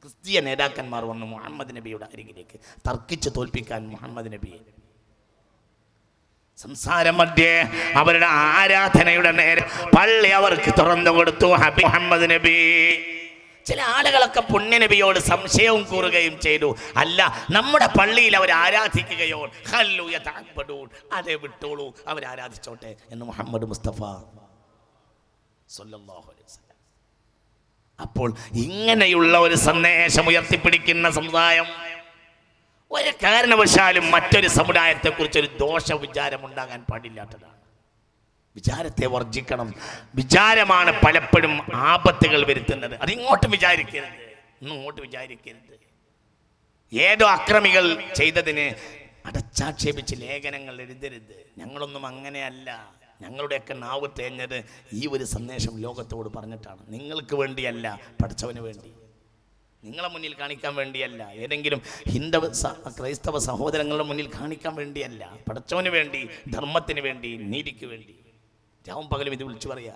ക്രിസ്തീയ നേതാക്കന്മാർ വന്നു മുഹമ്മദ് നബിയുടെ അരികിലേക്ക് തർക്കിച്ച് തോൽപ്പിക്കാൻ മുഹമ്മദ് നബിയെ. സംസാരം മധ്യേ അവരുടെ ആരാധനയുടെ നേരെ പള്ളി അവർക്ക് തുറന്നു കൊടുത്തു മുഹമ്മദ് നബി. ചില ആളുകളൊക്കെ പുണ്യ നബിയോട് സംശയവും കൂറുകയും ചെയ്തു. അല്ല, നമ്മുടെ പള്ളിയിൽ അവർ ആരാധിക്കുകയോ അതെ വിട്ടോളൂ, അവർ ആരാധിച്ചോട്ടെ എന്ന് മുഹമ്മദ് മുസ്തഫ സല്ലല്ലാഹു അലൈഹി വസല്ലം. അപ്പോൾ ഇങ്ങനെയുള്ള ഒരു സന്ദേശം ഉയർത്തിപ്പിടിക്കുന്ന സമുദായം ഒരു കാരണവശാലും മറ്റൊരു സമുദായത്തെക്കുറിച്ച് ഒരു ദോഷ വിചാരം ഉണ്ടാകാൻ പാടില്ലാത്തതാണ്. വിചാരത്തെ വർജിക്കണം. വിചാരമാണ് പലപ്പോഴും ആപത്തുകൾ വരുത്തുന്നത്. അതിങ്ങോട്ട് വിചാരിക്കരുത്, ഇങ്ങോട്ട് വിചാരിക്കരുത്. ഏതോ അക്രമികൾ ചെയ്തതിന് അടച്ചാക്ഷേപിച്ച് ലേഖനങ്ങൾ എഴുതരുത്. ഞങ്ങളൊന്നും അങ്ങനെയല്ല. ഞങ്ങളുടെയൊക്കെ നാവ് തേഞ്ഞത് ഈ ഒരു സന്ദേശം ലോകത്തോട് പറഞ്ഞിട്ടാണ്. നിങ്ങൾക്ക് വേണ്ടിയല്ല, പഠിച്ചവന് വേണ്ടി, നിങ്ങളെ മുന്നിൽ കാണിക്കാൻ വേണ്ടിയല്ല, ഏതെങ്കിലും ക്രൈസ്തവ സഹോദരങ്ങളുടെ മുന്നിൽ കാണിക്കാൻ വേണ്ടിയല്ല, പഠിച്ചവന് വേണ്ടി, ധർമ്മത്തിന് വേണ്ടി, നീതിക്ക് വേണ്ടി രാവും പകലും ഇത് വിളിച്ചു പറയാ.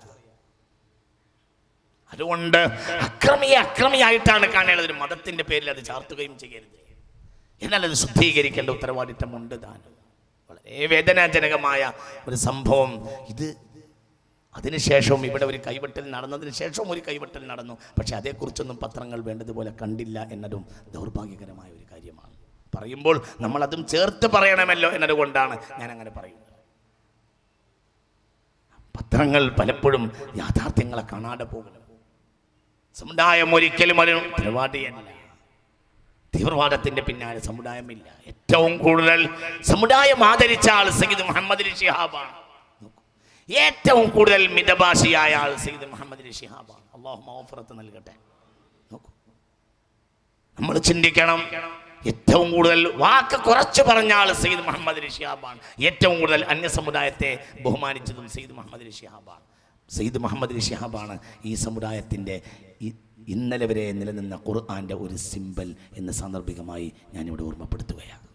അതുകൊണ്ട് അക്രമിയായിട്ടാണ് കാണേണ്ടത്. ഒരു മതത്തിന്റെ പേരിൽ അത് ചാർത്തുകയും ചെയ്യരുത്. എന്നാൽ അത് ശുദ്ധീകരിക്കേണ്ട ഉത്തരവാദിത്തമുണ്ട് താനും. വളരെ വേദനാജനകമായ ഒരു സംഭവം ഇത്. അതിനുശേഷവും ഇവിടെ ഒരു കൈവെട്ടൽ നടന്നതിന് ശേഷവും ഒരു കൈവെട്ടൽ നടന്നു. പക്ഷെ അതേക്കുറിച്ചൊന്നും പത്രങ്ങൾ വേണ്ടതുപോലെ കണ്ടില്ല എന്നതും ദൗർഭാഗ്യകരമായ ഒരു കാര്യമാണ്. പറയുമ്പോൾ നമ്മൾ അതും ചേർത്ത് പറയണമല്ലോ എന്നതുകൊണ്ടാണ് ഞാൻ അങ്ങനെ പറയുന്നത്. പത്രങ്ങൾ പലപ്പോഴും യാഥാർത്ഥ്യങ്ങളെ കാണാതെ പോകുന്നു. സമുദായം ഒരിക്കലും ഒരു പരിപാടിയല്ല. തീവ്രവാദത്തിന്റെ പിന്നാലെ സമുദായമില്ല. ഏറ്റവും കൂടുതൽ സമുദായം ആദരിച്ച ആൾ സയ്യിദ് മുഹമ്മദ് അലി ശിഹാബാണ്. ഏറ്റവും കൂടുതൽ മിതഭാഷിയായ ആൾ സയ്യിദ് മുഹമ്മദ് അലി ശിഹാബാണ്. അല്ലാഹു മഗ്ഫിറത്ത് നൽകട്ടെ. നോക്കൂ, നമ്മൾ ചിന്തിക്കണം. ഏറ്റവും കൂടുതൽ വാക്ക് കുറച്ച് പറഞ്ഞ ആൾ സയ്യിദ് മുഹമ്മദ് അലി ശിഹാബാണ്. ഏറ്റവും കൂടുതൽ അന്യ സമുദായത്തെ ബഹുമാനിച്ചതും സയ്യിദ് മുഹമ്മദ് അലി ശിഹാബാണ്. സയ്യിദ് മുഹമ്മദ് അലി ശിഹാബാണ് ഈ സമുദായത്തിൻ്റെ ഇന്നലെ വരെ നിലനിന്ന ഖുർആന്റെ ഒരു സിമ്പൽ എന്ന് സാന്ദർഭികമായി ഞാനിവിടെ ഓർമ്മപ്പെടുത്തുകയാണ്.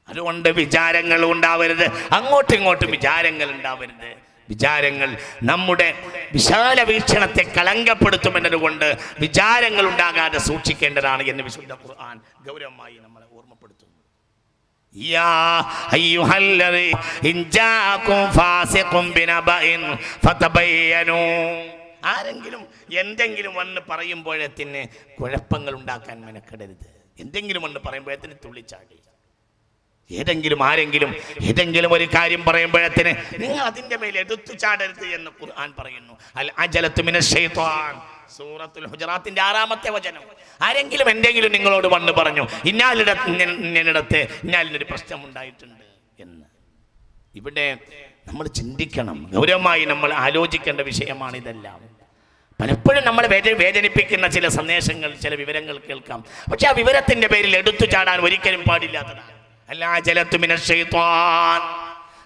അതുകൊണ്ട് വിചാരങ്ങൾ ഉണ്ടാവരുത്, അങ്ങോട്ടും ഇങ്ങോട്ടും വിചാരങ്ങൾ ഉണ്ടാവരുത്. വിചാരങ്ങൾ നമ്മുടെ വിശാല വീക്ഷണത്തെ കളങ്കപ്പെടുത്തുമെന്നതുകൊണ്ട് വിചാരങ്ങൾ ഉണ്ടാകാതെ സൂക്ഷിക്കേണ്ടതാണ് എന്ന് വിശുദ്ധ ഖുർആൻ ഗൗരവമായി നമ്മളെ ഓർമ്മപ്പെടുത്തുന്നു. യാ അയ്യുഹല്ലദീ ഇൻ ജാഅകും ഫാസിഖുൻ ബിനബഇൻ ഫതബയ്യനൂ. ആരെങ്കിലും എന്തെങ്കിലും വന്ന് പറയുമ്പോഴത്തിന് കുഴപ്പങ്ങൾ ഉണ്ടാക്കാൻ മെനക്കെടരുത്. എന്തെങ്കിലും വന്ന് പറയുമ്പോഴത്തിന് തുള്ളിച്ചാടി. ആരെങ്കിലും ഏതെങ്കിലും ഒരു കാര്യം പറയുമ്പോഴത്തിന് നിങ്ങൾ അതിന്റെ മേൽ എടുത്തു ചാടരുത് എന്ന് ഖുർആൻ പറയുന്നു. അൽ അജലത്തു മിനശ് ശൈത്വാൻ, സൂറത്തുൽ ഹുജറാത്തിന്റെ 6-ാമത്തെ വചനം. ആരെങ്കിലും എന്തെങ്കിലും നിങ്ങളോട് വന്ന് പറഞ്ഞു ഇന്നാലിടത്ത് ഇന്നാലിനൊരു പ്രശ്നം ഉണ്ടായിട്ടുണ്ട് എന്ന്. ഇവിടെ നമ്മൾ ചിന്തിക്കണം, ഗൗരവമായി നമ്മൾ ആലോചിക്കേണ്ട വിഷയമാണ് ഇതെല്ലാം. പലപ്പോഴും നമ്മളെ വേദനിപ്പിക്കുന്ന ചില സന്ദേശങ്ങൾ, ചില വിവരങ്ങൾ കേൾക്കാം. പക്ഷെ ആ വിവരത്തിന്റെ പേരിൽ എടുത്തു ചാടാൻ ഒരിക്കലും പാടില്ലാത്തതാണ്.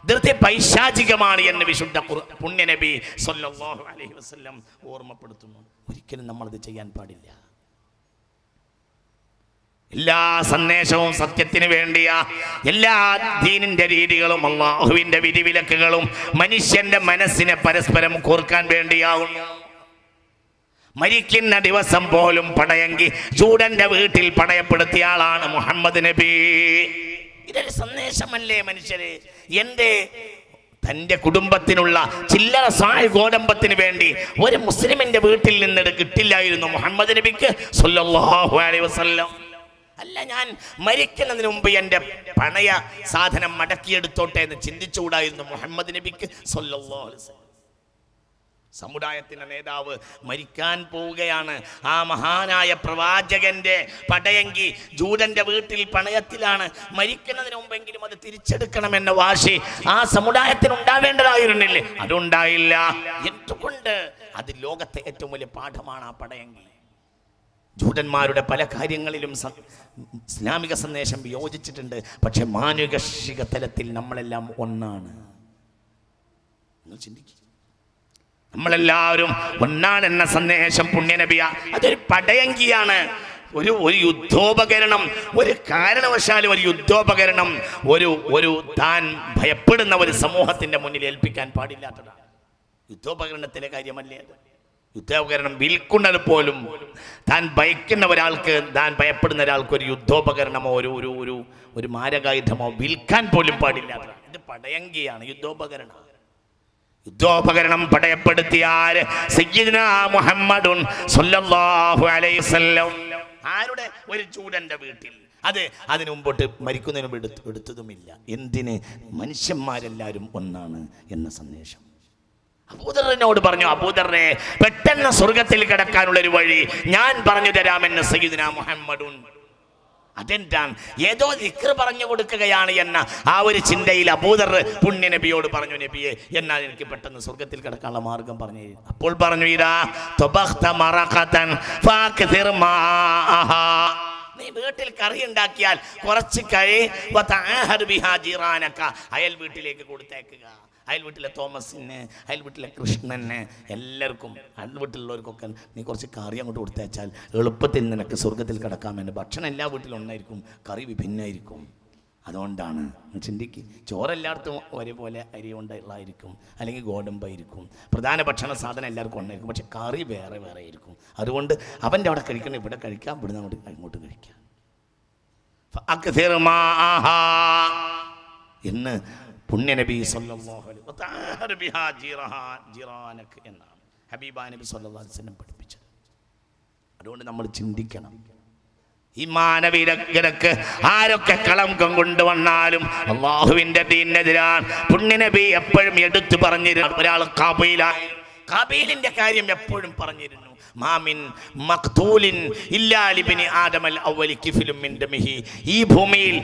ധൃതി പൈശാചികമാണ് എന്ന് വിശുദ്ധ പുണ്യ നബി സല്ലല്ലാഹു അലൈഹി വസല്ലം ഓർമ്മപ്പെടുത്തുന്നു. ഒരിക്കലും നമ്മളത് ചെയ്യാൻ പാടില്ല. എല്ലാ സന്ദേശവും സത്യത്തിന് വേണ്ടിയ എല്ലാ ദീനിന്റെ രീതികളും അല്ലാഹുവിന്റെ വിധിവിലക്കുകളും മനുഷ്യന്റെ മനസ്സിനെ പരസ്പരം കോർക്കാൻ വേണ്ടിയാവുന്നു. മരിക്കുന്ന ദിവസം പോലും പടയെങ്കി ജൂഡന്റെ വീട്ടിൽ പടയപ്പെടുത്തിയ ആളാണ് മുഹമ്മദ് നബി. ഇതൊരു സന്ദേശമല്ലേ മനുഷ്യരെ? തൻ്റെ കുടുംബത്തിനുള്ള ചില്ലറ സായ് ഗോതമ്പത്തിന് വേണ്ടി ഒരു മുസ്ലിമിന്റെ വീട്ടിൽ നിന്ന് കിട്ടില്ലായിരുന്നു മുഹമ്മദ് നബിക്ക് സല്ലല്ലാഹു അലൈഹി വസല്ലം. അല്ല, ഞാൻ മരിക്കുന്നതിന് മുമ്പ് എൻ്റെ പണയ സാധനം മടക്കിയെടുത്തോട്ടെ എന്ന് ചിന്തിച്ചുകൂടായിരുന്നു മുഹമ്മദ് നബിക്ക് സല്ലല്ലാഹു അലൈഹി വസല്ലം. സമുദായത്തിന്റെ നേതാവ് മരിക്കാൻ പോവുകയാണ്. ആ മഹാനായ പ്രവാചകന്റെ പടയങ്കി ജൂതന്റെ വീട്ടിൽ പണയത്തിലാണ്. മരിക്കുന്നതിന് മുമ്പെങ്കിലും അത് തിരിച്ചെടുക്കണമെന്ന വാശി ആ സമുദായത്തിന് ഉണ്ടാവേണ്ടതായിരുന്നില്ലേ? അതുണ്ടായില്ല. എന്തുകൊണ്ട്? അത് ലോകത്തെ ഏറ്റവും വലിയ പാഠമാണ് ആ പടയങ്കി. ജൂതന്മാരുടെ പല കാര്യങ്ങളിലും ഇസ്ലാമിക സന്ദേശം വിയോജിച്ചിട്ടുണ്ട്. പക്ഷെ മാനുഷിക തലത്തിൽ നമ്മളെല്ലാം ഒന്നാണ്. നിങ്ങൾ ചിന്തിക്കുക, നമ്മളെല്ലാവരും ഒന്നാണെന്ന സന്ദേശം പുണ്യനബിയ അതൊരു പടയങ്കിയാണ്. ഒരു യുദ്ധോപകരണം, ഒരു കാരണവശാലും ഒരു യുദ്ധോപകരണം ഒരു താൻ ഭയപ്പെടുന്ന ഒരു സമൂഹത്തിന്റെ മുന്നിൽ ഏൽപ്പിക്കാൻ പാടില്ലാത്തതാണ്. യുദ്ധോപകരണത്തിലെ കാര്യമല്ലേ അത്? യുദ്ധോപകരണം വിൽക്കുന്നത് പോലും താൻ ഭയക്കുന്ന ഒരാൾക്ക്, താൻ ഭയപ്പെടുന്ന ഒരാൾക്ക് ഒരു യുദ്ധോപകരണമോ ഒരു മാരകായുധമോ വിൽക്കാൻ പോലും പാടില്ല. ഇത് പടയങ്കിയാണ്, യുദ്ധോപകരണം പടയപ്പെടുത്തിയ ആര്? സയ്യിദുനാ മുഹമ്മദുൻ സ്വല്ലല്ലാഹു അലൈഹി വസല്ലം. ആരുടെ? ഒരു ചൂടന്റെ വീട്ടിൽ. അതിനു മുമ്പോട്ട് മരിക്കുന്നതിന് മുമ്പ് എടുത്തതുമില്ല. എന്തിന്? മനുഷ്യന്മാരെല്ലാവരും ഒന്നാണ് എന്ന സന്ദേശം. അബൂദറിനോട് പറഞ്ഞു, അബൂദറെ, പെട്ടെന്ന് സ്വർഗത്തിൽ കിടക്കാനുള്ള ഒരു വഴി ഞാൻ പറഞ്ഞു തരാമെന്ന് സയ്യിദുനാ മുഹമ്മദുൻ. അതെന്താണ്? ഏതോ ദിക്ർ പറഞ്ഞു കൊടുക്കുകയാണ് എന്ന ആ ഒരു ചിന്തയിൽ അബൂദർ പുണ്യ നബിയോട് പറഞ്ഞു, നബിയെ, എന്നാൽ എനിക്ക് പെട്ടെന്ന് സ്വർഗത്തിൽ കിടക്കാനുള്ള മാർഗം പറഞ്ഞു. അപ്പോൾ പറഞ്ഞു, ഇതാ തൊബഖ്ത മറഖതൻ ഫാക്തിർ മാഅഹാ, നീ വീട്ടിൽ കറി ഉണ്ടാക്കിയാൽ കുറച്ച് അയൽ വീട്ടിലേക്ക് കൊടുത്തേക്കുക. അയൽ വീട്ടിലെ തോമസിന്, അയൽ വീട്ടിലെ കൃഷ്ണന്, എല്ലാവർക്കും, അയൽ വീട്ടിലുള്ളവർക്കൊക്കെ നീ കുറച്ച് കറി അങ്ങോട്ട് കൊടുത്തേച്ചാൽ എളുപ്പത്തിൽ നിനക്ക് സ്വർഗത്തിൽ കിടക്കാമെന്ന്. ഭക്ഷണം എല്ലാ വീട്ടിലും ഒന്നായിരിക്കും, കറി വിഭിന്നമായിരിക്കും. അതുകൊണ്ടാണ് ചിന്തിക്ക്, ചോറെല്ലായിടത്തും ഒരേപോലെ അരി കൊണ്ടുള്ളതായിരിക്കും, അല്ലെങ്കിൽ ഗോതമ്പായിരിക്കും. പ്രധാന ഭക്ഷണ സാധനം എല്ലാവർക്കും ഒന്നായിരിക്കും, പക്ഷെ കറി വേറെ വേറെ ആയിരിക്കും. അതുകൊണ്ട് അവൻ്റെ അവിടെ കഴിക്കണം, ഇവിടെ കഴിക്കാം, ഇവിടുന്ന് അങ്ങോട്ട് കഴിക്കാം. എന്ന് പുണ്യനബി സല്ലല്ലാഹു അലൈഹി എന്നാണ് ഹബീബ നബി സല്ലല്ലാഹു അലൈഹി വസല്ലം പഠിപ്പിച്ചത്. അതുകൊണ്ട് നമ്മൾ ചിന്തിക്കണം, ഈ മാനവികർക്ക് ആരൊക്കെ കളങ്കം കൊണ്ടുവന്നാലും അള്ളാഹുവിന്റെ ദീനിനെതിരാണ്. പുണ്യനബി എപ്പോഴും എടുത്തു പറഞ്ഞിരുന്നു. ഒരാൾ കാബീലിന്റെ കാര്യം എപ്പോഴും പറഞ്ഞിരുന്നു, മാമിൻ മഖ്തൂലിൻ ഇല്ലാ ലിബ്നി ആദമൽ അവ്വലി കിഫ്ലുൻ മിൻ ദമിഹി. ഈ ഭൂമിയിൽ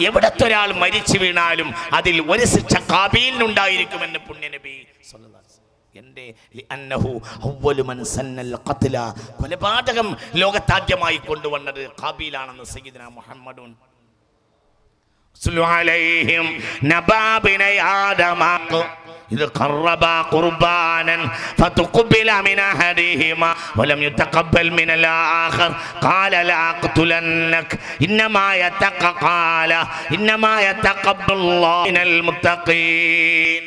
എവിടത്തെ ഒരാൾ മരിച്ചു വീണാലും അതിൽ ഒരു ശിക്ഷ കാബീലിനുണ്ടായിരിക്കുമെന്ന് പുണ്യനബി സ്വല്ലല്ലാഹു അലൈഹി വസല്ലം. എന്റെ ലിഅന്നഹു അവ്വലു മൻ സന്നൽ ഖത്ല, കൊലപാതകം ലോകത്താദ്യമായി കൊണ്ടുവന്നത് കാബീലാണെന്ന് സയ്യിദുനാ മുഹമ്മദുൻ സ്വല്ലല്ലാഹു അലൈഹി നബാബിന ആദമ إذ قربا قربانا فتقبل من أحدهما ولم يتقبل من الآخر قال لأقتلنك إنما يتقبل الله من المتقين.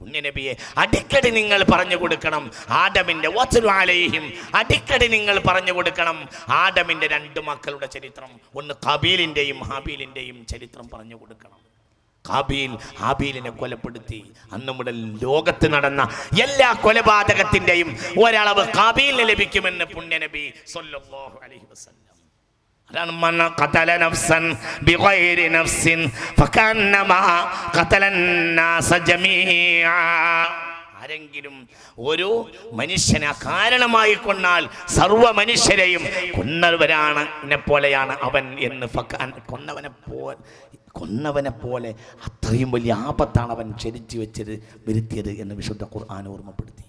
പുണ്യനബിയെ അടിക്കടി നിങ്ങൾ പറഞ്ഞു കൊടുക്കണം ആദമിന്റെ വത്ലു അലൈഹിം, അടിക്കടി നിങ്ങൾ പറഞ്ഞു കൊടുക്കണം ആദമിന്റെ രണ്ട് മക്കളുടെ ചരിത്രം. ഒന്ന് ഖാബീലിന്റെയും ഹാബീലിന്റെയും ചരിത്രം പറഞ്ഞു കൊടുക്കണം. ഖാബീൽ ഹാബീലിനെ കൊലപ്പെടുത്തി. അന്ന് മുതൽ ലോകത്ത് നടന്ന എല്ലാ കൊലപാതകത്തിന്റെയും ഒരളവ് ഖാബീലിന് ലഭിക്കുമെന്ന് പുണ്യനബി സ്വല്ലല്ലാഹു അലൈഹി വസല്ലം. അതാണ് മൻ ഖതല നഫ്സൻ ബിഗൈരി നഫ്സിൻ ഫകന്നമാ ഖതലന്നാസ ജമീഅ. ആരെങ്കിലും ഒരു മനുഷ്യനെ കാരണമായി കൊന്നാൽ സർവ്വ മനുഷ്യരെയും കൊന്നവരാണ് പോലെയാണ് അവൻ എന്ന് കൊന്നവനെ പോലെ അത്രയും വലിയ ആപത്താണ് അവൻ ക്ഷണിച്ചു വെച്ചത് വരുത്തിയത് എന്ന് വിശുദ്ധ ഖുർആൻ ഓർമ്മപ്പെടുത്തി.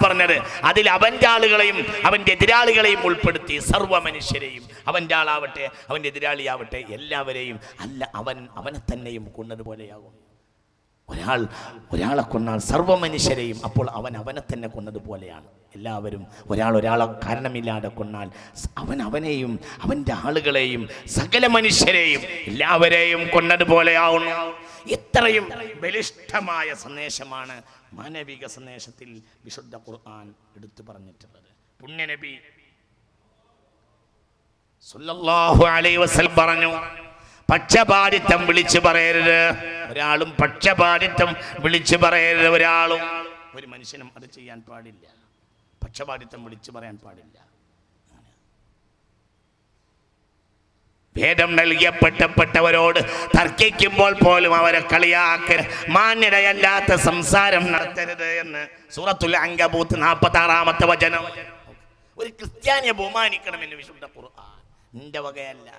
പറഞ്ഞത് അതിൽ അവൻ്റെ ആളുകളെയും അവൻ്റെ എതിരാളികളെയും ഉൾപ്പെടുത്തി. സർവ്വ മനുഷ്യരെയും, അവൻ്റെ ആളാവട്ടെ അവൻ്റെ എതിരാളിയാവട്ടെ എല്ലാവരെയും അല്ല, അവനെ തന്നെയും കൊന്നതുപോലെയാകും. ഒരാളെ കൊന്നാൽ സർവ്വ മനുഷ്യരെയും, അപ്പോൾ അവനെ തന്നെ കൊന്നതുപോലെയാണ്. എല്ലാവരും ഒരാളെ കാരണമില്ലാതെ കൊന്നാൽ അവനെയും അവൻ്റെ ആളുകളെയും സകല മനുഷ്യരെയും എല്ലാവരെയും കൊന്നതുപോലെയാവുന്നു. ഇത്രയും ബലിഷ്ഠമായ സന്ദേശമാണ് മാനവിക സന്ദേശത്തിൽ വിശുദ്ധ ഖുർആൻ എടുത്തു പറഞ്ഞിട്ടുള്ളത്. പുണ്യനബി സല്ലല്ലാഹു അലൈഹി വസല്ലം പറഞ്ഞു, പക്ഷപാതിത്വം വിളിച്ചു പറയരുത്. ഒരാളും പക്ഷപാതിത്വം വിളിച്ചു പറയരുത്. ഒരു മനുഷ്യനും അത് ചെയ്യാൻ പാടില്ല. പക്ഷപാതിത്വം വിളിച്ചു പറയാൻ പാടില്ല. ഭേദം നൽകിയപ്പെട്ടവരോട് തർക്കിക്കുമ്പോൾ പോലും അവരെ കളിയാക്കരുത്. മാന്യതയല്ലാത്ത സംസാരം നടത്തരുത് എന്ന് സൂറത്തുൽ അൻകബൂത്ത് 46-ാമത്തെ വചനം. ഒരു ക്രിസ്ത്യാനിയെ ബഹുമാനിക്കണമെന്ന് വിശുദ്ധ ഖുർആൻ. നിന്റെ വകയല്ല.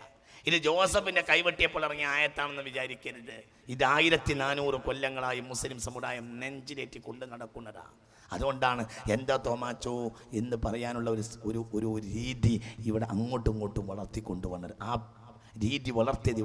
ഇത് ജോസഫിന്റെ കൈവെട്ടിയപ്പോൾ ഇറങ്ങിയ ആയത്താണെന്ന് വിചാരിക്കരുത്. ഇത് 1400 കൊല്ലങ്ങളായി മുസ്ലിം സമുദായം നെഞ്ചിലേറ്റി കൊണ്ട് നടക്കുന്നതാണ്. അതുകൊണ്ടാണ് എന്താ തോമാച്ചോ എന്ന് പറയാനുള്ള ഒരു രീതി ഇവിടെ അങ്ങോട്ടും ഇങ്ങോട്ടും വളർത്തിക്കൊണ്ടുവന്നത്. ആ രീതി വളർത്തിയത്